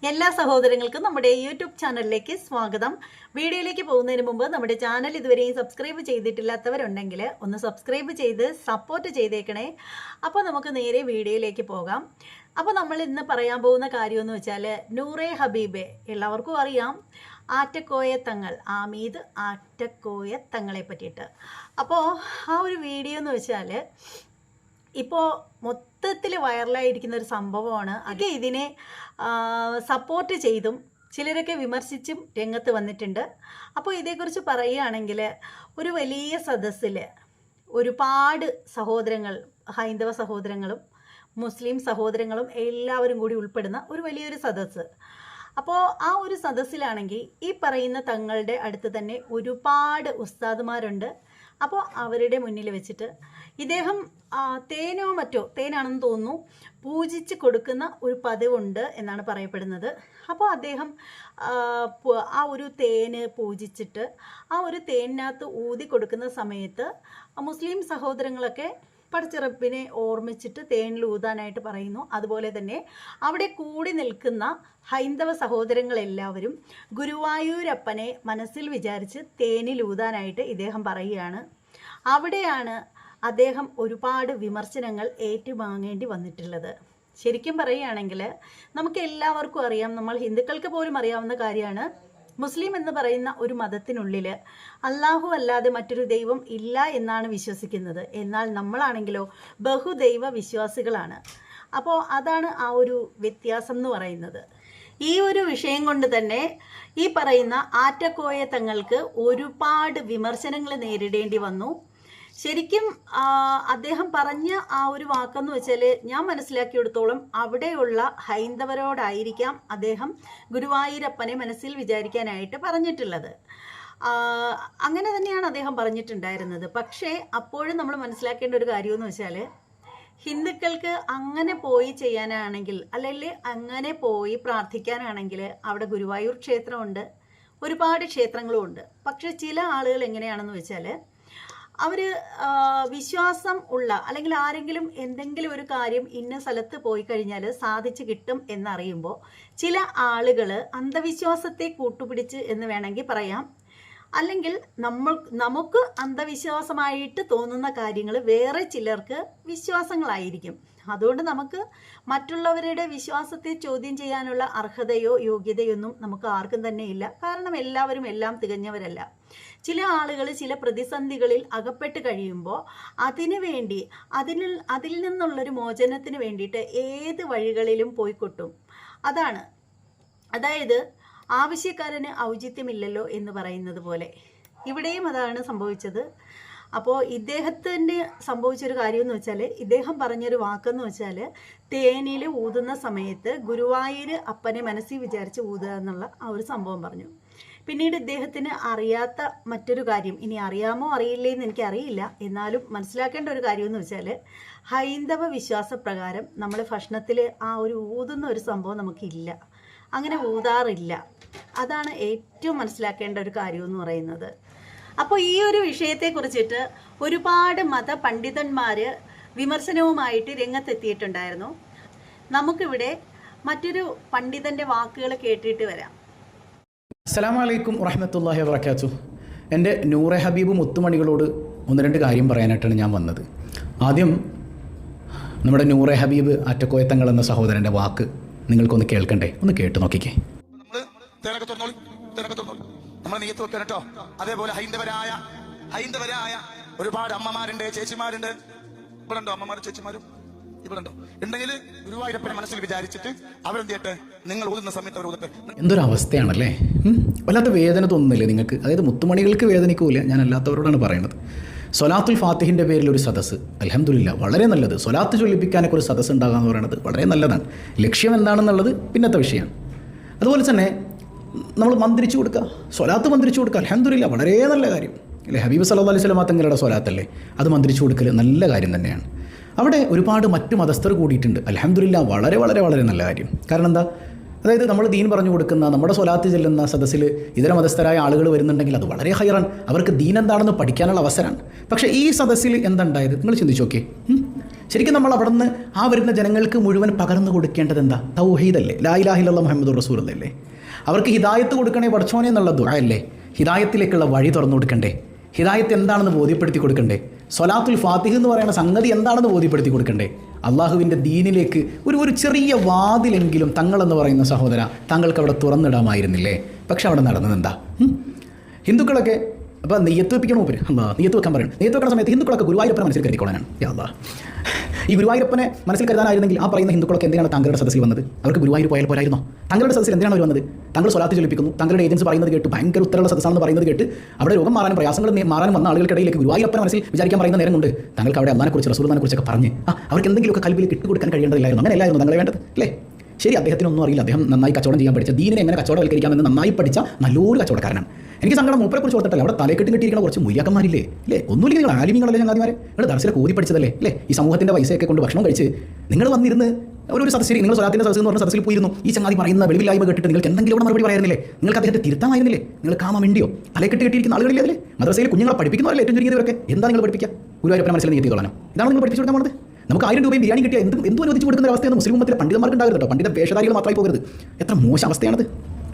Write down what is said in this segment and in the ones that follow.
എല്ലാ സഹോദരങ്ങൾക്കും നമ്മുടെ യൂട്യൂബ് ചാനലിലേക്ക് സ്വാഗതം. വീഡിയോയിലേക്ക് പോകുന്നതിന് മുമ്പ് നമ്മുടെ ചാനൽ ഇതുവരെയും സബ്സ്ക്രൈബ് ചെയ്തിട്ടില്ലാത്തവരുണ്ടെങ്കിൽ ഒന്ന് സബ്സ്ക്രൈബ് ചെയ്ത് സപ്പോർട്ട് ചെയ്തേക്കണേ. അപ്പോൾ നമുക്ക് നേരെ വീഡിയോയിലേക്ക് പോകാം. അപ്പോൾ നമ്മൾ ഇന്ന് പറയാൻ പോകുന്ന കാര്യമെന്ന് വെച്ചാൽ നൂറെ ഹബീബെ എല്ലാവർക്കും അറിയാം, ആറ്റക്കോയ തങ്ങൾ, ആമീദ് ആറ്റക്കോയ തങ്ങളെ പറ്റിയിട്ട്. അപ്പോൾ ആ ഒരു വീഡിയോ എന്ന് വെച്ചാൽ ഇപ്പോൾ മൊത്തത്തിൽ വൈറലായിരിക്കുന്ന ഒരു സംഭവമാണ്. അത് ഇതിനെ സപ്പോർട്ട് ചെയ്തും ചിലരൊക്കെ വിമർശിച്ചും രംഗത്ത് വന്നിട്ടുണ്ട്. അപ്പോൾ ഇതേക്കുറിച്ച് പറയുകയാണെങ്കിൽ ഒരു വലിയ സദസ്സിൽ ഒരുപാട് സഹോദരങ്ങൾ, ഹൈന്ദവ സഹോദരങ്ങളും മുസ്ലിം സഹോദരങ്ങളും എല്ലാവരും കൂടി ഉൾപ്പെടുന്ന ഒരു വലിയൊരു സദസ്സ്. അപ്പോൾ ആ ഒരു സദസ്സിലാണെങ്കിൽ ഈ പറയുന്ന തങ്ങളുടെ അടുത്ത് തന്നെ ഒരുപാട് ഉസ്താദുമാരുണ്ട്. അപ്പോൾ അവരുടെ മുന്നിൽ വെച്ചിട്ട് ഇദ്ദേഹം തേനോ മറ്റോ, തേനാണെന്ന് തോന്നുന്നു, പൂജിച്ച് കൊടുക്കുന്ന ഒരു പതിവുണ്ട് എന്നാണ് പറയപ്പെടുന്നത്. അപ്പോൾ അദ്ദേഹം ആ ഒരു തേന് പൂജിച്ചിട്ട് ആ ഒരു തേനിനകത്ത് ഊതി കൊടുക്കുന്ന സമയത്ത് മുസ്ലിം സഹോദരങ്ങളൊക്കെ പടച്ചിറപ്പിനെ ഓർമ്മിച്ചിട്ട് തേനിൽ ഊതാനായിട്ട് പറയുന്നു. അതുപോലെ തന്നെ അവിടെ കൂടി നിൽക്കുന്ന ഹൈന്ദവ സഹോദരങ്ങളെല്ലാവരും ഗുരുവായൂരപ്പനെ മനസ്സിൽ വിചാരിച്ച് തേനിൽ ഊതാനായിട്ട് ഇദ്ദേഹം പറയുകയാണ്. അവിടെയാണ് അദ്ദേഹം ഒരുപാട് വിമർശനങ്ങൾ ഏറ്റുവാങ്ങേണ്ടി വന്നിട്ടുള്ളത്. ശരിക്കും പറയുകയാണെങ്കിൽ നമുക്ക് എല്ലാവർക്കും അറിയാം, നമ്മൾ ഹിന്ദുക്കൾക്ക് പോലും അറിയാവുന്ന കാര്യമാണ്, മുസ്ലിം എന്ന് പറയുന്ന ഒരു മതത്തിനുള്ളിൽ അള്ളാഹു അല്ലാതെ മറ്റൊരു ദൈവം ഇല്ല എന്നാണ് വിശ്വസിക്കുന്നത്. എന്നാൽ നമ്മളാണെങ്കിലോ ബഹുദൈവ വിശ്വാസികളാണ്. അപ്പോൾ അതാണ് ആ ഒരു വ്യത്യാസം എന്ന് പറയുന്നത്. ഈ ഒരു വിഷയം കൊണ്ട് തന്നെ ഈ പറയുന്ന ആറ്റക്കോയ തങ്ങൾക്ക് ഒരുപാട് വിമർശനങ്ങൾ നേരിടേണ്ടി വന്നു. ശരിക്കും അദ്ദേഹം പറഞ്ഞ ആ ഒരു വാക്കെന്ന് വെച്ചാൽ ഞാൻ മനസ്സിലാക്കിയെടുത്തോളം അവിടെയുള്ള ഹൈന്ദവരോടായിരിക്കാം അദ്ദേഹം ഗുരുവായൂരപ്പനെ മനസ്സിൽ വിചാരിക്കാനായിട്ട് പറഞ്ഞിട്ടുള്ളത്. അങ്ങനെ തന്നെയാണ് അദ്ദേഹം പറഞ്ഞിട്ടുണ്ടായിരുന്നത്. പക്ഷേ അപ്പോഴും നമ്മൾ മനസ്സിലാക്കേണ്ട ഒരു കാര്യമെന്ന് വെച്ചാൽ ഹിന്ദുക്കൾക്ക് അങ്ങനെ പോയി ചെയ്യാനാണെങ്കിൽ, അല്ലെങ്കിൽ അങ്ങനെ പോയി പ്രാർത്ഥിക്കാനാണെങ്കിൽ അവിടെ ഗുരുവായൂർ ക്ഷേത്രമുണ്ട്, ഒരുപാട് ക്ഷേത്രങ്ങളും ഉണ്ട്. പക്ഷെ ചില ആളുകൾ എങ്ങനെയാണെന്ന് വെച്ചാൽ അവർ വിശ്വാസം ഉള്ള, അല്ലെങ്കിൽ ആരെങ്കിലും എന്തെങ്കിലും ഒരു കാര്യം ഇന്ന സ്ഥലത്ത് പോയി കഴിഞ്ഞാൽ സാധിച്ചു കിട്ടും എന്നറിയുമ്പോൾ ചില ആളുകൾ അന്ധവിശ്വാസത്തെ കൂട്ടുപിടിച്ച് എന്ന് വേണമെങ്കിൽ പറയാം. അല്ലെങ്കിൽ നമുക്ക് അന്ധവിശ്വാസമായിട്ട് തോന്നുന്ന കാര്യങ്ങൾ വേറെ ചിലർക്ക് വിശ്വാസങ്ങളായിരിക്കും. അതുകൊണ്ട് നമുക്ക് മറ്റുള്ളവരുടെ വിശ്വാസത്തെ ചോദ്യം ചെയ്യാനുള്ള അർഹതയോ യോഗ്യതയൊന്നും നമുക്ക് ആർക്കും തന്നെ ഇല്ല. കാരണം എല്ലാവരും എല്ലാം തികഞ്ഞവരല്ല. ചില ആളുകൾ ചില പ്രതിസന്ധികളിൽ അകപ്പെട്ട് കഴിയുമ്പോൾ അതിനുവേണ്ടി അതിൽ നിന്നുള്ളൊരു മോചനത്തിന് വേണ്ടിയിട്ട് ഏത് വഴികളിലും പോയിക്കൊട്ടും. അതായത് ആവശ്യക്കാരന് ഔചിത്യമില്ലല്ലോ എന്ന് പറയുന്നത് പോലെ ഇവിടെയും അതാണ് സംഭവിച്ചത്. അപ്പോൾ ഇദ്ദേഹത്തിന് സംഭവിച്ചൊരു കാര്യമെന്ന് വെച്ചാൽ, ഇദ്ദേഹം പറഞ്ഞൊരു വാക്കെന്ന് വെച്ചാൽ തേനിൽ ഊതുന്ന സമയത്ത് ഗുരുവായൂർ അപ്പനെ മനസ്സിൽ വിചാരിച്ച് ഊതുക എന്നുള്ള ആ ഒരു സംഭവം പറഞ്ഞു. പിന്നീട് ഇദ്ദേഹത്തിന് അറിയാത്ത മറ്റൊരു കാര്യം, ഇനി അറിയാമോ അറിയില്ലേ എന്ന് എനിക്കറിയില്ല, എന്നാലും മനസ്സിലാക്കേണ്ട ഒരു കാര്യമെന്ന് വെച്ചാൽ ഹൈന്ദവ വിശ്വാസപ്രകാരം നമ്മൾ ഭക്ഷണത്തിൽ ആ ഒരു ഊതുന്ന ഒരു സംഭവം നമുക്കില്ല, അങ്ങനെ ഊതാറില്ല. അതാണ് ഏറ്റവും മനസ്സിലാക്കേണ്ട ഒരു കാര്യമെന്ന് പറയുന്നത്. അപ്പോൾ ഈ ഒരു വിഷയത്തെക്കുറിച്ചിട്ട് ഒരുപാട് മതപണ്ഡിതന്മാർ വിമർശനവുമായിട്ട് രംഗത്തെത്തിയിട്ടുണ്ടായിരുന്നു. നമുക്കിവിടെ മറ്റൊരു പണ്ഡിതൻ്റെ വാക്കുകൾ കേട്ടിട്ട് വരാം. അസ്സലാമു അലൈക്കും വറഹ്മത്തുള്ളാഹി വബറകാതുഹു. എൻ്റെ നൂറെ ഹബീബ് മുത്തുമണികളോട് ഒന്ന് രണ്ട് കാര്യം പറയാനായിട്ടാണ് ഞാൻ വന്നത്. ആദ്യം നമ്മുടെ നൂറെ ഹബീബ് ആറ്റക്കോയത്തങ്ങൾ എന്ന സഹോദരൻ്റെ വാക്ക് നിങ്ങൾക്കൊന്ന് കേൾക്കണ്ടേ? ഒന്ന് കേട്ട് നോക്കിക്കേ. നമ്മൾ നെയ്യത്ത് വെക്കണം കേട്ടോ. അതേപോലെ ഹൈന്ദവരായ ഒരുപാട് അമ്മമാരുണ്ട്, ചേച്ചിമാരുണ്ട്. ഇവിടെ ഉണ്ടോ അമ്മമാരും ചേച്ചിമാരും? ഇവിടെ ഉണ്ടോ? ഉണ്ടെങ്കിൽ ഗുരുവായൂരപ്പനെ മനസ്സിൽ വിചാരിച്ചിട്ട് അവരെന്ത് ചെയ്യട്ടെ, നിങ്ങൾ ഊതുന്ന സമയത്ത് അവർ ഊതട്ടെ. എന്തൊരു അവസ്ഥയാണല്ലേ! വല്ലാത്ത വേദന തോന്നുന്നില്ലേ നിങ്ങൾക്ക്? അതായത് മുത്തുമണികൾക്ക് വേദനിക്കൂല, ഞാൻ അല്ലാത്തവരോടാണ് പറയുന്നത്. സ്വലാത്തുൽ ഫാത്തിഹിൻ്റെ പേരിൽ ഒരു സദസ്സ്, അൽഹംദുലില്ലാ, വളരെ നല്ലത്. സ്വലാത്ത് ചൊല്ലിപ്പിക്കാനൊക്കെ ഒരു സദസ്സ് ഉണ്ടാകുക എന്ന് പറയുന്നത് വളരെ നല്ലതാണ്. ലക്ഷ്യം എന്താണെന്നുള്ളത് പിന്നത്തെ വിഷയമാണ്. അതുപോലെ തന്നെ നമ്മൾ മന്ത്രിച്ചു കൊടുക്കുക, സ്വലാത്ത് മന്ത്രിച്ചു കൊടുക്കുക, അൽഹംദുലില്ലാ, വളരെ നല്ല കാര്യം അല്ലേ? ഹബീബ് സല്ലല്ലാഹു അലൈഹി വസല്ലം തങ്ങളുടെ സ്വലാത്തല്ലേ, അത് മന്ത്രിച്ചു കൊടുക്കൽ നല്ല കാര്യം തന്നെയാണ്. അവിടെ ഒരുപാട് മറ്റു മതസ്ഥർ കൂടിയിട്ടുണ്ട്, അൽഹംദുലില്ലാ, വളരെ വളരെ വളരെ നല്ല കാര്യം. കാരണം എന്താ, അതായത് നമ്മൾ ദീൻ പറഞ്ഞു കൊടുക്കുന്ന, നമ്മുടെ സ്വലാത്ത് ചെല്ലുന്ന സദസ്സിൽ ഇതര മതസ്ഥരായ ആളുകൾ വരുന്നുണ്ടെങ്കിൽ അത് വളരെ ഹൈറാണ്, അവർക്ക് ദീൻ എന്താണെന്ന് പഠിക്കാനുള്ള അവസരമാണ്. പക്ഷേ ഈ സദസ്സിൽ എന്തുണ്ടായത് നിങ്ങൾ ചിന്തിച്ചു നോക്കേ. ശരിക്കും നമ്മൾ അവിടെ നിന്ന് ആ വരുന്ന ജനങ്ങൾക്ക് മുഴുവൻ പകർന്നു കൊടുക്കേണ്ടത് എന്താ? തൗഹീദല്ലേ, ലാ ഇലാഹ ഇല്ലല്ലാഹ് മുഹമ്മദുർ റസൂലുള്ളാഹി. അവർക്ക് ഹിദായത്ത് കൊടുക്കണേ പഠിച്ചോനെ എന്നുള്ള ദുആ അല്ലേ? ഹിദായത്തിലേക്കുള്ള വഴി തുറന്നു കൊടുക്കണ്ടേ? ഹിദായത്ത് എന്താണെന്ന് ബോധ്യപ്പെടുത്തി കൊടുക്കണ്ടേ? സ്വലാത്തുൽ ഫാത്തിഹ് എന്ന് പറയുന്ന സംഗതി എന്താണെന്ന് ബോധ്യപ്പെടുത്തി കൊടുക്കണ്ടേ? അള്ളാഹുവിൻ്റെ ദീനിലേക്ക് ഒരു ചെറിയ വാതിലെങ്കിലും തങ്ങളെന്ന് പറയുന്ന സഹോദര താങ്കൾക്ക് അവിടെ തുറന്നിടാമായിരുന്നില്ലേ? പക്ഷെ അവിടെ നടന്നത് എന്താ? ഹിന്ദുക്കളൊക്കെ അപ്പോൾ നെയ്യത്ത് വെപ്പിക്കണം മൂപ്പര്. അല്ലാ, നെയ്യത്ത് വെക്കാൻ പറയണം. നെയ്യത്ത് വെക്കുന്ന സമയത്ത് ഹിന്ദുക്കളൊക്കെ ഗുരുവായൂരപ്പനെ മനസ്സിൽ കരുതിക്കൊള്ളാനാണ്. അല്ലാ, ഈ ഗുരുവായൂരപ്പനെ മനസ്സിൽ കരുതാനായിരുന്നെങ്കിൽ ആ പറയുന്ന ഹിന്ദുക്കളൊക്കെ എന്തിനാണ് താങ്കളുടെ സദസ്സിൽ വന്നത്? അവർക്ക് ഗുരുവായൂർ പോയാൽ പോരായിരുന്നോ? താങ്കളുടെ സദസ്സിൽ എന്തിനാണ് അവർ വന്നത്? താങ്കൾ സ്വലാത്ത് ചൊല്ലിപ്പിക്കുന്നു, താങ്കളുടെ ഏജൻസ് പറയുന്നത് കേട്ട് ഭയങ്കര ഉത്തരവുള്ള സദസ്സാണെന്ന് പറയുന്നത് കേട്ട് അവിടെ രോഗം മാറാനും പ്രയാസങ്ങൾ മാറാനും വന്ന ആളുകൾക്കിടയിലേക്ക് ഗുരുവായൂരപ്പനെ മനസ്സിൽ വിചാരിക്കാൻ പറയുന്ന നേരം കൊണ്ട് താങ്കൾക്ക് അവിടെ അള്ളാഹിനെക്കുറിച്ച് റസൂലിനെക്കുറിച്ചൊക്കെ പറഞ്ഞ് അവർക്ക് എന്തെങ്കിലുമൊക്കെ കൽബിൽ കിട്ടുകൊടുക്കാൻ കഴിയേണ്ടതില്ലായിരുന്നു. അങ്ങനെയല്ലായിരുന്നു താങ്കളെ വേണ്ടത് അല്ലേ? ശരി, അദ്ദേഹത്തിനൊന്നും അറിയില്ല. അദ്ദേഹം നന്നായി കച്ചവടം ചെയ്യാൻ പഠിച്ച, ദീനിനെ എങ്ങനെ കച്ചവടവൽക്കരിക്കാമെന്ന് നന്നായി പഠിച്ച നല്ലൊരു കച്ചവടക്കാരനാണ്. എനിക്ക് സങ്കടം മൂപ്പരെക്കുറിച്ച് ഓർത്തിട്ടല്ല, അവിടെ തലക്കെട്ട് കെട്ടിയിരിക്കുന്ന കുറച്ച് മുയ്യാക്കന്മാരില്ലേ അല്ലേ? ഒന്നുമില്ലെങ്കിൽ നിങ്ങൾ ആലിമീങ്ങളല്ലേ ചങ്ങാതിമാരെ? നിങ്ങൾ ദർശനം കോരി പഠിച്ചതല്ലേ അല്ലേ? ഈ സമൂഹത്തിൻ്റെ പൈസയൊക്കെ കൊണ്ട് ഭക്ഷണം കഴിച്ച് നിങ്ങൾ വന്നിരുന്ന് ഒരു സദസ്സിൽ, നിങ്ങൾ സ്വലാത്തിൻ്റെ സദസ്സ് എന്ന് പറഞ്ഞ സദസ്സിൽ പോയിരുന്നു. ഈ ചങ്ങാതി പറയുന്ന വെളിവില്ലായ്മ കേട്ടിട്ട് നിങ്ങൾക്ക് എന്തെങ്കിലും ഇവിടെ മറുപടി പറയായിരുന്നില്ലേ? നിങ്ങൾക്ക് അദ്ദേഹത്തെ തിരുത്താമായിരുന്നില്ലേ? നിങ്ങൾ കാമ വേണ്ടിയോ? തലക്കെട്ട് കെട്ടിയിരിക്കുന്ന ആളുകളില്ലേ അതിലെ മദ്രസയിൽ കുഞ്ഞുങ്ങളെ പഠിപ്പിക്കുന്നവരല്ലേ ഏറ്റവും ചുരുങ്ങിയവരൊക്കെ? എന്താ നിങ്ങൾ പഠിപ്പിക്കുക? ഗുരുവായൂരപ്പനെ മനസ്സിൽ നീത്തി കൊള്ളാനോ? ഇതാണ് നിങ്ങൾ പഠിപ്പിച്ചു കൊടുക്കാൻ പോകുന്നത്? നമുക്ക് 1000 രൂപയും ബിരിയാണി കിട്ടിയ എന്തും അനുവദിച്ചു കൊടുക്കുന്ന അവസ്ഥയാണ് മുസ്ലിം ഉമ്മത്തിലെ പണ്ഡിതന്മാർക്ക് ഉണ്ടാകരുത് കേട്ടോ. പണ്ഡിത വേഷധാരികൾ മാത്രമായി പോകരുത്. എത്ര മോശം അവസ്ഥയാണത്.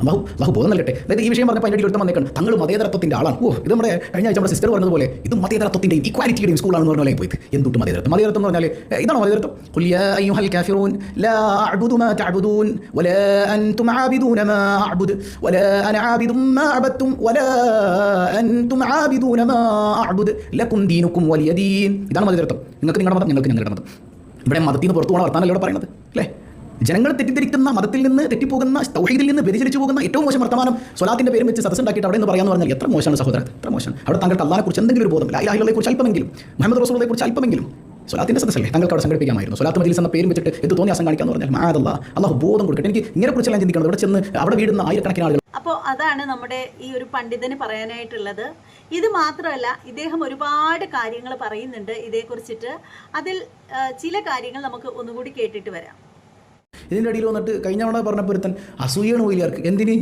അള്ളാഹു ബോധം നൽകട്ടെ. അതായത് ഈ വിഷയം പറഞ്ഞപ്പോൾ അതിൻ്റെ അടുത്ത് വന്നേക്കാണ് തങ്ങൾ മതേതരത്വത്തിൻ്റെ ആളാണ്. ഇത് നമ്മുടെ കഴിഞ്ഞ ആഴ്ച നമ്മുടെ സിസ്റ്റർ പറഞ്ഞതുപോലെ ഇത് മതേതരത്വത്തിൻ്റെയും ഇക്വാലിറ്റിയുടെയും സ്കൂളാണെന്ന് പറഞ്ഞാൽ പോയി എന്തുട്ട് മതേതരത്വം. മതേതരത്വം എന്ന് പറഞ്ഞാൽ ഇതാണോ മതേതരത്വം? ഖുൽ യാ അയ്യുഹൽ കാഫിറൂൻ ലാ അഅ്ബുദു മാ തഅ്ബുദൂൻ വലാ അൻതും ആബിദൂന മാ അഅ്ബുദു വലാ അന ആബിദും മാ അബദ്തും വലാ അൻതും ആബിദൂന മാ അഅ്ബുദു ലക്കും ദീനുക്കും വലിയ ദീൻ. ഇതാണ് മതേതരത്വം. നിങ്ങൾക്ക് നിങ്ങളുടെ മതം, ഞങ്ങൾക്ക് ഞങ്ങളുടെ മതം. ഇവിടെ മതത്തിൽ നിന്ന് പുറത്തു പോകുന്ന വർത്താനല്ലേ ഇവിടെ പറയുന്നത് അല്ലേ? ജനങ്ങൾ തെറ്റിദ്ധരിക്കുന്ന, മതത്തിൽ നിന്ന് തെറ്റിപ്പോകുന്ന, തൗഹീദിൽ നിന്ന് വ്യതിചലിച്ചു പോകുന്ന ഏറ്റവും മോശം വർത്തമാനം സ്വലാത്തിൻ്റെ പേരും വെച്ച് സദസ്സുണ്ടാക്കിയിട്ട് അവിടെ നിന്ന് പറയാമെന്ന് പറഞ്ഞാൽ എത്ര മോശമാണ് സഹോദരൻ, എത്ര മോശം. അവിടെ താങ്കൾക്ക് അള്ളാഹിനെക്കുറിച്ച് എന്തെങ്കിലും ഒരു ബോധം, ലാ ഇലാഹ ഇല്ലല്ലാഹയെക്കുറിച്ച് അല്പമെങ്കിലും, മുഹമ്മദ് റസൂലുള്ളാഹിയെക്കുറിച്ച് അല്പമെങ്കിലും, സ്വലാത്തിൻ്റെ സദസ്സല്ലേ താങ്കൾക്ക് അവിടെ സംഘടിപ്പിക്കാമായിരുന്നു. സ്വലാത്ത് മജ്ലിസ് എന്ന പേരും വെച്ചിട്ട് എന്ത് തോന്നിയാസം കാണിക്കാന്ന് പറഞ്ഞാൽ മാഅദല്ലാ, അള്ളാഹു ബോധം കൊടുക്കട്ടെ. എനിക്ക് ഇങ്ങനെക്കുറിച്ചെല്ലാം ചിന്തിക്കണം. ഇവിടെ ചെന്ന് അവിടെ വീടുന്ന ആയിരക്കണക്കിന് ആളുകൾ. അപ്പോൾ അതാണ് നമ്മുടെ ഈ ഒരു പണ്ഡിതന് പറയാനായിട്ടുള്ളത്. ഇത് മാത്രമല്ല, ഇദ്ദേഹം ഒരുപാട് കാര്യങ്ങൾ പറയുന്നുണ്ട് ഇതേക്കുറിച്ചിട്ട്. അതിൽ ചില കാര്യങ്ങൾ നമുക്ക് ഒന്നുകൂടി കേട്ടിട്ട് വരാം. ഇതിൻ്റെ ഇടയിൽ വന്നിട്ട് കഴിഞ്ഞ തവണ പറഞ്ഞപ്പോൾ ഒരുത്തൻ അസൂയാണ് വലിയാർക്ക്. എന്തിന്?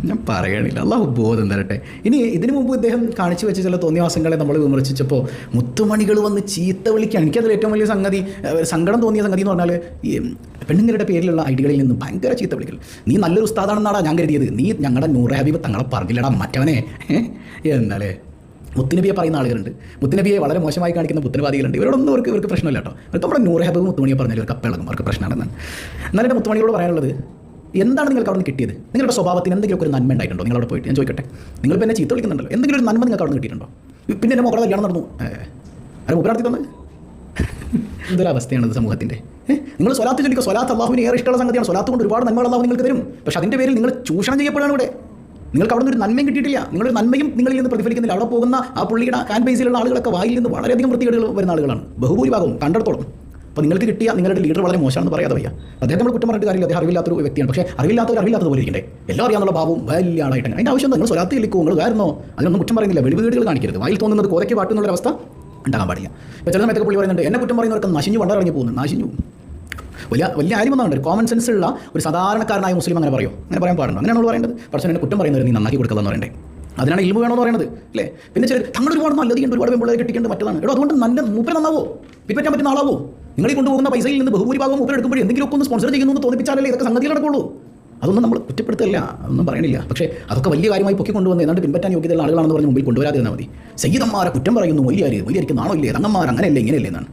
ഞാൻ പറയണില്ല, അള്ളാഹു ബോധം തരട്ടെ. ഇനി ഇതിനു മുമ്പ് ഇദ്ദേഹം കാണിച്ചു വെച്ച ചില തോന്നിയവാസങ്ങളെ നമ്മൾ വിമർശിച്ചപ്പോൾ മുത്തുമണികൾ വന്ന് ചീത്ത വിളിക്കുകയാണ്. എനിക്കതിൽ ഏറ്റവും വലിയ സംഗതി, സങ്കടം തോന്നിയ സംഗതി എന്ന് പറഞ്ഞാൽ ഈ പെണ്ണുങ്ങളുടെ പേരിലുള്ള ഐഡികളിൽ നിന്ന് ഭയങ്കര ചീത്ത വിളിക്കൽ. നീ നല്ലൊരു ഉസ്താദാണെന്നാടാ ഞാൻ കരുതിയത്, നീ ഞങ്ങളുടെ നൂറെ ഹബീബ് തങ്ങളെ പറഞ്ഞില്ലടാ മറ്റവനെ എന്നാലേ. മുത്തുനബിയെ പറയുന്ന ആളുകളുണ്ട്, മുത്തുനബിയെ വളരെ മോശമായി കാണിക്കുന്ന പുത്തനവാദികളുണ്ട്. ഇവരോടൊന്നും ഇവർക്ക് പ്രശ്നമില്ല കേട്ടോ. നമ്മുടെ നൂറെ ഹബീബ് മുത്തുമണിയെ പറഞ്ഞാൽ ഇവർക്ക് അപ്പിളകും, അവർക്ക് പ്രശ്നമാണെന്നാണ്. എന്നാലും എൻ്റെ മുത്തുമണിയോട് പറയാനുള്ളത്, എന്താണ് നിങ്ങൾക്ക് അവിടെ നിന്ന് കിട്ടിയത്? നിങ്ങളുടെ സ്വഭാവത്തിന് എന്തെങ്കിലുമൊക്കെ ഒരു നന്മ ഉണ്ടായിട്ടുണ്ടോ? നിങ്ങളവിടെ പോയിട്ട് ഞാൻ ചോദിക്കട്ടെ, നിങ്ങൾ പിന്നെ ചീത്ത വിളിക്കുന്നുണ്ടല്ലോ, എന്തെങ്കിലും ഒരു നന്മ നിങ്ങൾക്ക് അവിടെ നിന്ന് കിട്ടിയിട്ടുണ്ടോ? പിന്നെ എൻ്റെ മക്കളെ കല്യാണം നടന്നു, അത് മുപ്പരാർത്തി തന്നത് എന്തൊരവസ്ഥയാണത് സമൂഹത്തിൻ്റെ. നിങ്ങൾ സ്വലാത്ത് ചൊല്ലിക്കുക. സ്വലാത്ത് അള്ളാഹുവിന് ഏറെ ഇഷ്ടമുള്ള സംഗതിയാണ്. സ്വലാത്ത് കൊണ്ട് ഒരുപാട് നന്മകൾ അള്ളാഹു നിങ്ങൾക്ക് തരും. പക്ഷേ അതിൻ്റെ പേരിൽ നിങ്ങൾ ചൂഷണം ചെയ്യപ്പെടുകയാണ് ഇവിടെ. നിങ്ങൾക്ക് അവിടെ നിന്ന് ഒരു നന്മയും കിട്ടിയിട്ടില്ല. നിങ്ങളൊരു നന്മയും നിങ്ങളിൽ നിന്ന് പ്രതിഫലിക്കുന്നില്ല. അവിടെ പോകുന്ന ആ പുള്ളിയുടെ ഫാൻ ബേസിലുള്ള ആളുകളൊക്കെ വായിൽ നിന്ന് വളരെയധികം വൃത്തികേടുകൾ വരുന്ന ആളുകളാണ് ബഹുഭൂരിഭാഗവും കണ്ടെടുത്തോളം. അപ്പോൾ നിങ്ങൾക്ക് കിട്ടിയ നിങ്ങളുടെ ലീഡർ വളരെ മോശമാണെന്ന് പറയാതെ വയ്യ. അദ്ദേഹം നമ്മൾ കുറ്റം പറഞ്ഞിട്ട് കാര്യമില്ല, അദ്ദേഹം അറിവില്ലാത്തൊരു വ്യക്തിയാണ്. പക്ഷേ അറിവില്ലാത്തതുപോലെ ഇരിക്കണ്ടേ, എല്ലാം അറിയാവുന്ന ഭാവവും വലിയ ആളായിട്ട്. അതിൻ്റെ ആവശ്യം നിങ്ങൾ സ്വലാത്ത് ചൊല്ലിക്കോ, നിങ്ങൾ കാരണോ, അതിനൊന്നും കുറ്റം പറയുന്നില്ല. വെളിവുകേടുകൾ കാണിക്കരുത്. വായിൽ തോന്നുന്നത് കോരയ്ക്ക് പാട്ടുന്നുള്ളൊരവസ്ഥ ഉണ്ടാകാൻ പാടില്ല. ഇപ്പോൾ ചില സമയത്തൊക്കെ പുള്ളി പറയുന്നുണ്ട്, എന്നെ കുറ്റം പറയുന്നവർക്ക് നശിഞ്ഞു വണ്ടറിഞ്ഞു പോകുന്നു. നശിഞ്ഞു വലിയ ആര്യമെന്നുണ്ട്. കോമൺ സെൻസുള്ള ഒരു സാധാരണക്കാരനായ മുസ്ലിം അങ്ങനെ പറയോ? അങ്ങനെ പറയാൻ പാടുണ്ടോ? അങ്ങനെയാണ് നമ്മൾ പറയേണ്ടത്. പക്ഷേ എന്നെ കുറ്റം പറയുന്നവർ നീ നന്നാക്കി കൊടുക്കുക പറയണ്ടേ. അതിനാണ് ഇൽമു വേണമെന്ന് പറയുന്നത് അല്ലേ? പിന്നെ ചില തങ്ങൾ ഒരുപാട് നല്ലതുണ്ട്, ഒരുപാട് വെമ്പുള്ളത് കിട്ടിക്കേണ്ട മറ്റതാണ്. എടോ അതുകൊണ്ട് നല്ല മൂപ്പര നന്നാവോ, പിൻപറ്റാൻ പറ്റുന്ന ആളാവോ? നിങ്ങൾ ഈ കൊണ്ടുപോകുന്ന പൈസയിൽ നിന്ന് ബഹുഭൂരിഭാഗം മൂപ്പർ എടുക്കുമ്പോൾ എന്തെങ്കിലുമൊക്കെ ഒന്ന് സ്പോൺസർ ചെയ്യുന്നു എന്ന് തോന്നിപ്പിച്ചാലല്ലേ ഇതൊക്കെ സംഗതികൾ നടക്കുള്ളൂ. അതൊന്നും നമ്മൾ കുറ്റപ്പെടുത്തല്ല, അതൊന്നും പറയണില്ല. പക്ഷേ അതൊക്കെ വലിയ കാര്യമായി പൊക്കി കൊണ്ടുവന്ന് ഏതാണ്ട് പിൻപറ്റാൻ യോഗ്യതയുള്ള ആളുകളാണെന്ന് പറഞ്ഞ് മുമ്പിൽ കൊണ്ടുവരാതെ തന്നാൽ മതി. സയ്യിദന്മാരെ കുറ്റം പറയുന്നു, വലിയായിരിക്കും നാണോ ഇല്ലേ, തങ്ങന്മാർ അങ്ങനെയല്ലേ ഇങ്ങനെയല്ലേ എന്നാണ്.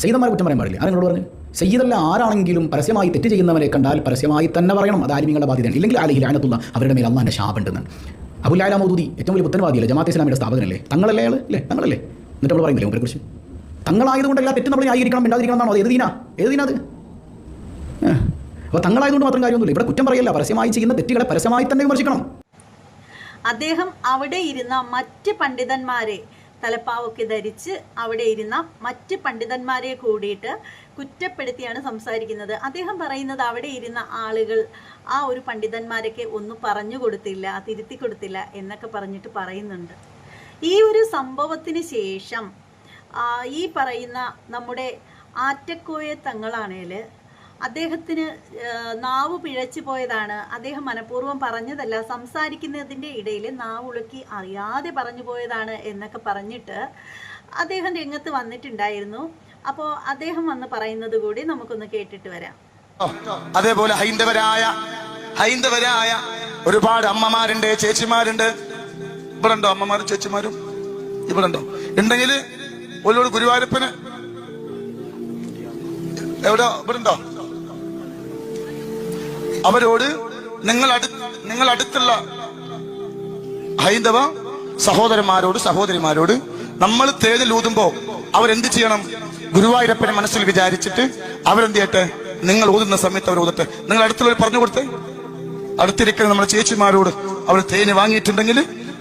സയ്യിദന്മാരെ കുറ്റം പറയാൻ പാടില്ല. ആരെന്നോട് പറഞ്ഞു? സയ്യിദല്ല ആരാണെങ്കിലും പരസ്യമായി തെറ്റ് ചെയ്യുന്നവരെ കണ്ടാൽ പരസ്യമായി തന്നെ പറയണം. അത് ആലിമീങ്ങളുടെ ബാധ്യതയാണ്. ഇല്ലെങ്കിൽ അലൈഹി ലഅനത്തുള്ള, അവരുടെ മേൽ അല്ലാഹുവിന്റെ ശാപമുണ്ടെന്നാണ്. അബുൽ അഅ്ല മൗദൂദി ഏറ്റവും വലിയ പുത്തൻവാദിയല്ലേ, ജമാഅത്തെ ഇസ്ലാമിയുടെ സ്ഥാപകനല്ലേ, തങ്ങളല്ലേ അയാൾ അല്ലേ, തങ്ങളല്ലേ? എന്നിട്ട് നമ്മൾ പറയുന്നില്ലേ അവരെ കുറിച്ച്? തങ്ങളായതുകൊണ്ടല്ല തെറ്റ് നമ്മൾ ന്യായീകരിക്കണം, മിണ്ടാതിരിക്കണം എന്നാണോ? ഏത് ദീനാത്? അപ്പോൾ തങ്ങളായതുകൊണ്ട് മാത്രം കാര്യമൊന്നുമില്ല. ഇവിടെ കുറ്റം പറയല്ല, പരസ്യമായി ചെയ്യുന്ന തെറ്റുകളെ പരസ്യമായി തന്നെ വിമർശിക്കണം. അദ്ദേഹം അവിടെ ഇരുന്ന മറ്റ് പണ്ഡിതന്മാരെ, തലപ്പാവൊക്കെ ധരിച്ച് അവിടെ ഇരുന്ന മറ്റ് പണ്ഡിതന്മാരെ കൂടിയിട്ട് കുറ്റപ്പെടുത്തിയാണ് സംസാരിക്കുന്നത്. അദ്ദേഹം പറയുന്നത് അവിടെ ഇരുന്ന ആളുകൾ ആ ഒരു പണ്ഡിതന്മാരൊക്കെ ഒന്നും പറഞ്ഞു കൊടുത്തില്ല, തിരുത്തി കൊടുത്തില്ല എന്നൊക്കെ പറഞ്ഞിട്ട് പറയുന്നുണ്ട്. ഈ ഒരു സംഭവത്തിന് ശേഷം ഈ പറയുന്ന നമ്മുടെ ആറ്റക്കോയ തങ്ങളാണേൽ അദ്ദേഹത്തിന് നാവ് പിഴച്ചു പോയതാണ്. അദ്ദേഹം മനഃപൂർവ്വം പറഞ്ഞതല്ല, സംസാരിക്കുന്നതിൻ്റെ ഇടയിൽ നാവുളുക്കി അറിയാതെ പറഞ്ഞു പോയതാണ് എന്നൊക്കെ പറഞ്ഞിട്ട് അദ്ദേഹം രംഗത്ത് വന്നിട്ടുണ്ടായിരുന്നു. അപ്പോൾ അദ്ദേഹം വന്ന് പറയുന്നത് കൂടി നമുക്കൊന്ന് കേട്ടിട്ട് വരാം. അതേപോലെ ഹൈന്ദവരായ ഒരുപാട് അമ്മമാരുണ്ട്, ചേച്ചിമാരുണ്ട്. ഇവിടെ ഉണ്ടോ അമ്മമാരും ചേച്ചിമാരും? ഇവിടെ ഉണ്ടോ? ഉണ്ടെങ്കിൽ ഒരോട് ഗുരുവായൂരപ്പന് എവിടെ ഇവിടെ ഉണ്ടോ? അവരോട് നിങ്ങൾ അടുത്തുള്ള ഹൈന്ദവ സഹോദരിമാരോട് നമ്മൾ തേനിലൂതുമ്പോ അവരെന്ത് ചെയ്യണം? ഗുരുവായൂരപ്പനെ മനസ്സിൽ വിചാരിച്ചിട്ട് അവരെന്ത് ചെയ്യട്ടെ? നിങ്ങൾ ഊതുന്ന സമയത്ത് അവർ ഊതട്ടെ. നിങ്ങൾ അടുത്തുള്ളവർ പറഞ്ഞു കൊടുത്തേ. അടുത്തിരിക്കുന്ന നമ്മുടെ ചേച്ചിമാരോട് അവർ തേന് വാങ്ങിയിട്ടുണ്ടെങ്കിൽ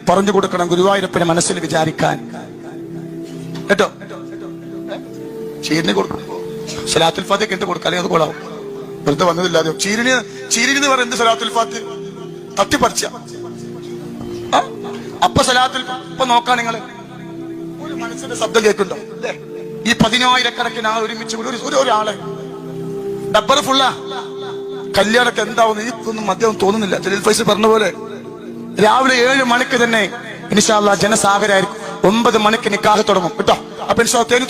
പറഞ്ഞു കൊടുക്കണം ഗുരുവായൂരപ്പനെ മനസ്സിൽ വിചാരിക്കാൻ, കേട്ടോ. ചീരിന് കൊടുക്കും, സലാത്തുൽ ഫാത്തിഹ് എന്ത് കൊടുക്കാം, അല്ലെങ്കിൽ അത് കൊള്ളാവും. വെറുതെ വന്നതില്ലാതെ ചീരിന് എന്ന് പറയുന്നത് സലാത്തുൽ ഫാത്തിഹ് തട്ടിപ്പറിച്ച. അപ്പൊ സലാത്തുൽ ഇപ്പൊ നോക്കാം, നിങ്ങൾ ഒരു മനസ്സിന്റെ ശബ്ദം കേൾക്കുന്നുണ്ടോ? ഈ 10,000-കണക്കിന് ആൾ ഒരുമിച്ച് ഒരാളെ ഡബ്ബർ ഫുള്ളാ. കല്യാണൊക്കെ എന്താവുന്നു എനിക്കൊന്നും മദ്യം തോന്നുന്നില്ല. ജലീൽ ഫൈസൽ പറഞ്ഞ പോലെ രാവിലെ 7 മണിക്ക് തന്നെ ഇൻഷാ അല്ലാഹ് ജനസാഗരായിരിക്കും. 9 മണിക്ക് നിക്കാഹ് തുടങ്ങും, കേട്ടോ. അപ്പൊ ഇൻഷാ അല്ലാഹ് തേന്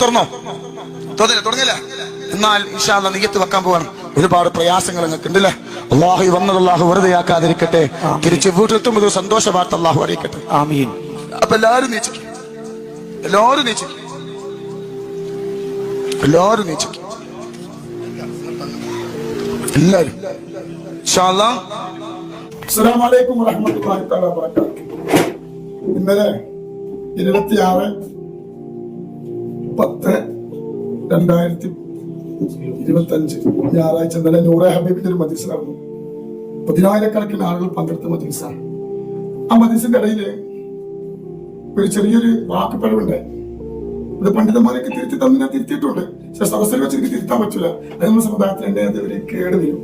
തുടങ്ങില്ല. എന്നാൽ ഇൻഷാ അല്ലാഹ് നിയ്യത്ത് വെക്കാൻ പോവാണ്. ഒരുപാട് പ്രയാസങ്ങൾ നിങ്ങൾക്ക് ഉണ്ടല്ലേ. അള്ളാഹു വന്നത് അള്ളാഹു വെറുതെയാക്കാതിരിക്കട്ടെ. തിരിച്ച് വീട്ടിലെത്തുമ്പോൾ ഒരു സന്തോഷ വാർത്ത അള്ളാഹു അറിയിക്കട്ടെ. ആമീൻ. അപ്പൊ എല്ലാവരും നീച്ചിക്കും, എല്ലാവരും അസ്സലാമു അലൈക്കും വറഹ്മത്തുള്ളാഹി തആല വബറകാതുഹു. ഇന്നലെ 26/10/2025 ഞായറാഴ്ച ഇന്നലെ നൂറെ ഹബീബിന്റെ ഒരു മജ്‌ലിസ് നടന്നു. 10,000-കണക്കിന് ആളുകൾ പങ്കെടുത്ത മജ്‌ലിസാണ്. ആ മജ്‌ലിസിന്റെ ഇടയിൽ ഒരു ചെറിയൊരു വാക്കുപിഴവുണ്ടായി. അത് പണ്ഡിതന്മാരൊക്കെ തിരുത്തി തന്നെ ഞാൻ തിരുത്തിയിട്ടുണ്ട്. പക്ഷെ സദസ്സിൽ വെച്ച് എനിക്ക് തിരുത്താൻ പറ്റില്ല. അത് നമ്മുടെ സമുദായത്തിന് എന്റെ ഒരു കേട് വരും.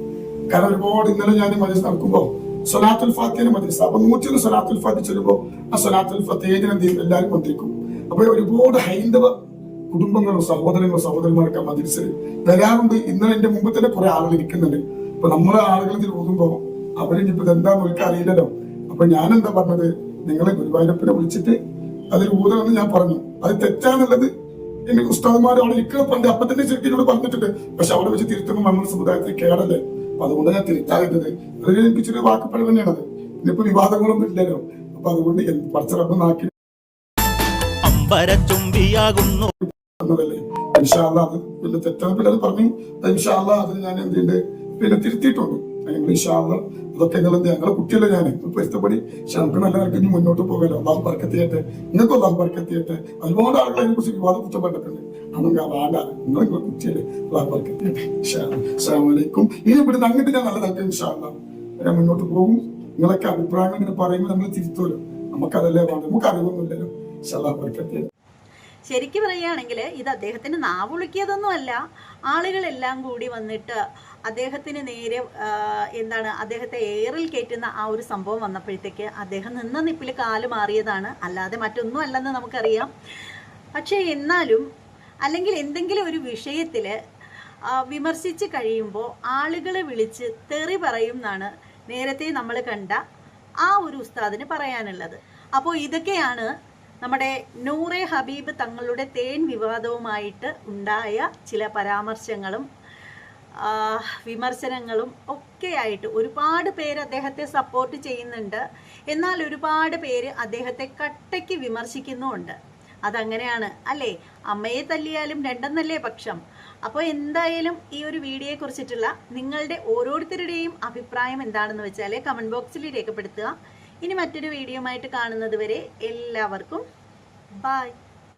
കാരണം ഒരുപാട് ഇന്നലെ ഞാൻ മജ്‌ലിസ് നടക്കുമ്പോൾ സ്വലാത്തുൽ ഫാത്തിഹയുടെ മജ്‌ലിസ്, അപ്പൊ 101 സ്വലാത്തുൽ ഫാത്തിഹ ചൊല്ലുമ്പോൾ ആ സ്വലാത്തുൽ ഫാത്തിഹയുടെ എന്ത് ചെയ്യും, എല്ലാവരും വന്നിരിക്കും. അപ്പൊ ഒരുപാട് ഹൈന്ദവ കുടുംബങ്ങളും സഹോദരന്മാരൊക്കെ മജ്‌ലിസിൽ വരാറുണ്ട്. ഇന്നലെ എന്റെ മുമ്പ് തന്നെ കുറെ ആളുകൾ ഇരിക്കുന്നുണ്ട്. അപ്പൊ നമ്മളെ ആളുകൾ ഇതിൽ ഓതുമ്പോ അവരിപ്പോ ഇതെന്താന്ന് അവർക്ക് അറിയില്ലല്ലോ. അപ്പൊ ഞാൻ എന്താ പറഞ്ഞത്, നിങ്ങളെ ഗുരുവായൂരപ്പനെ വിളിച്ചിട്ട് അതിൽ ഊതണമെന്ന് ഞാൻ പറഞ്ഞു. അത് തെറ്റാന്നുള്ളത് എന്റെ ഉസ്താദ്മാർ അവിടെ ഇരിക്കുന്ന പണ്ട് അപ്പൊ തന്നെ ശരിക്കും പറഞ്ഞിട്ടുണ്ട്. പക്ഷെ അവിടെ വെച്ച് തിരുത്തുമ്പോൾ നമ്മുടെ സമുദായത്തിൽ കേടല്ലേ. അപ്പൊ അതുകൊണ്ട് ഞാൻ തിരുത്താറുന്നത്. അതിൽ എനിക്ക് ചെറിയ വാക്കുപ്പഴം തന്നെയാണത്. ഇന്നിപ്പോ വിവാദങ്ങളൊന്നും ഇല്ലല്ലോ. അപ്പൊ അതുകൊണ്ട് പടച്ചറപ്പ് നാക്കി എന്നതല്ലേ ഇൻഷാ അല്ലാഹ്. അത് പിന്നെ തെറ്റാണ് പിന്നെ അത് പറഞ്ഞു. ഇൻഷാ അല്ലാഹ് അതിന് ഞാൻ എന്ത് ചെയ്യുന്നുണ്ട്, പിന്നെ തിരുത്തിയിട്ടുണ്ട്. ഇൻഷാ അല്ലാഹ് അതൊക്കെ ഞങ്ങളെ കുട്ടിയല്ലേ ഞാൻ പൊരുത്തപ്പെടി. പക്ഷെ നമുക്ക് നല്ല നിലക്ക് മുന്നോട്ട് പോകാലോ. അള്ളാഹു ബർക്കത്ത് ചെയ്യട്ടെ, നിങ്ങൾക്ക് അള്ളാഹു ബർക്കത്ത് ചെയ്യട്ടെ. ഒരുപാട് ആളുകൾ അതിനെ കുറിച്ച് വിവാദം കുറ്റപ്പെട്ടിട്ടുണ്ട്. അതൊക്കെ വേണ്ട, നിങ്ങളെ കുട്ടിയല്ലേ, അള്ളാഹു ബർക്കത്ത് ചെയ്യട്ടെ. അസ്സലാമു അലൈക്കും. ഇനി ഇവിടുന്ന് അങ്ങോട്ട് ഞാൻ നല്ല നിലക്ക് ഇൻഷാ അല്ലാഹ് ഞാൻ മുന്നോട്ട് പോകും. നിങ്ങളൊക്കെ അഭിപ്രായങ്ങൾ ഇങ്ങനെ പറയുമ്പോൾ നമ്മൾ തിരുത്തുമല്ലോ. നമുക്കതല്ലേ വേണ്ട, നമുക്ക് അറിവൊന്നുമില്ലല്ലോ. അള്ളാഹു ബർക്കത്ത് ചെയ്യട്ടെ. ശരിക്കും പറയുകയാണെങ്കിൽ ഇത് അദ്ദേഹത്തിന് നാവുളുക്കിയതൊന്നുമല്ല. ആളുകളെല്ലാം കൂടി വന്നിട്ട് അദ്ദേഹത്തിന് നേരെ അദ്ദേഹത്തെ എയറിൽ കയറ്റുന്ന ആ ഒരു സംഭവം വന്നപ്പോഴത്തേക്ക് അദ്ദേഹം നിന്ന നിപ്പിൽ കാല് മാറിയതാണ്, അല്ലാതെ മറ്റൊന്നും അല്ലെന്ന് നമുക്കറിയാം. പക്ഷേ എന്നാലും അല്ലെങ്കിൽ എന്തെങ്കിലും ഒരു വിഷയത്തിൽ വിമർശിച്ച് കഴിയുമ്പോൾ ആളുകളെ വിളിച്ച് തെറി പറയും എന്നാണ് നേരത്തെ നമ്മൾ കണ്ട ആ ഒരു ഉസ്താദിന് പറയാനുള്ളത്. അപ്പോൾ ഇതൊക്കെയാണ് നമ്മുടെ നൂറെ ഹബീബ് തങ്ങളുടെ തേൻ വിവാദവുമായിട്ട് ഉണ്ടായ ചില പരാമർശങ്ങളും വിമർശനങ്ങളും ഒക്കെയായിട്ട് ഒരുപാട് പേര് അദ്ദേഹത്തെ സപ്പോർട്ട് ചെയ്യുന്നുണ്ട്. എന്നാൽ ഒരുപാട് പേര് അദ്ദേഹത്തെ കട്ടയ്ക്ക് വിമർശിക്കുന്നുമുണ്ട്. അതങ്ങനെയാണ് അല്ലേ? അമ്മയെ തല്ലിയാലും രണ്ടെന്നല്ലേ പക്ഷം. അപ്പോൾ എന്തായാലും ഈ ഒരു വീഡിയോയെ കുറിച്ചിട്ടുള്ള നിങ്ങളുടെ ഓരോരുത്തരുടെയും അഭിപ്രായം എന്താണെന്ന് വെച്ചാൽ കമൻറ്റ് ബോക്സിൽ രേഖപ്പെടുത്തുക. ഇനി മറ്റൊരു വീഡിയോയുമായിട്ട് കാണുന്നത് വരെ എല്ലാവർക്കും ബൈ.